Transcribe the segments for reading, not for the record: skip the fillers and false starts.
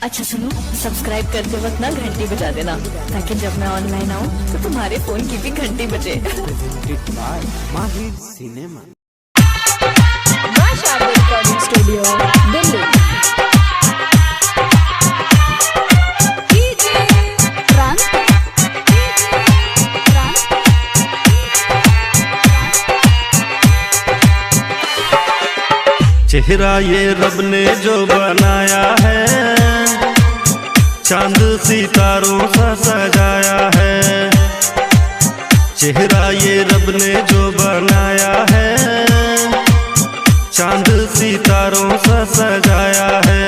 अच्छा सुनो, सब्सक्राइब करते वक्त ना घंटी बजा देना, ताकि जब मैं ऑनलाइन आऊँ तो तुम्हारे फोन की भी घंटी बजे। माहिर सिनेमा रिकॉर्डिंग स्टूडियो दिल्ली। चेहरा ये रब ने जो बनाया है, चांद सितारों सा सजाया है। चेहरा ये रब ने जो बनाया है, चांद सितारों सा सजाया है।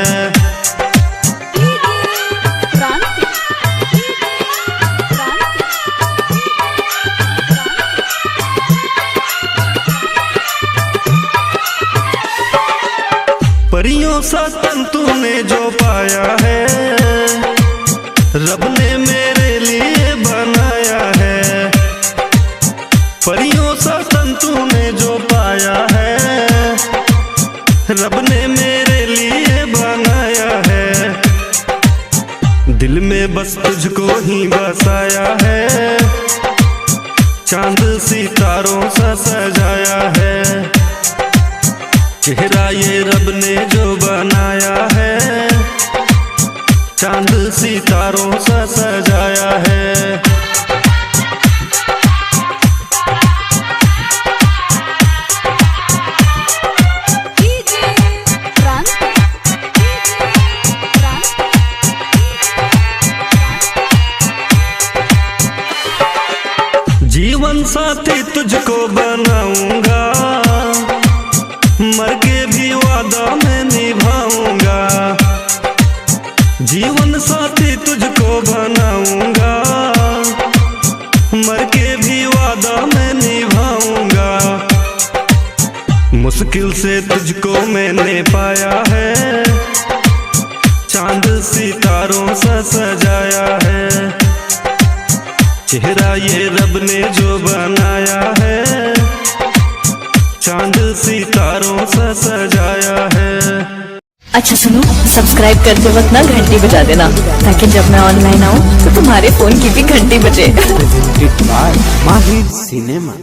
परियों सा तन तूने जो पाया है, रब ने मेरे लिए बनाया है। परियों सा तन तूने जो पाया है, रब ने मेरे लिए बनाया है। दिल में बस तुझको ही बसाया है, चांद सितारों सा सजाया है। चेहरा ये रब ने जो बनाया है, चांद सितारों सा सजाया है। जीवन साथी तुझको बनाऊंगा, मर के भी वादा मैं निभाऊंगा। जीवन साथी तुझको बनाऊंगा, मर के भी वादा मैं निभाऊंगा। मुश्किल से तुझको मैंने पाया है, चांद सितारों सा सजाया है। चेहरा ये रब ने जो बनाया है, चांद सितारों सा सजाया है। अच्छा सुनो, सब्सक्राइब करते वक्त ना घंटी बजा देना, ताकि जब मैं ऑनलाइन आऊँ तो तुम्हारे फोन की भी घंटी बजे। माहिर सिनेमा।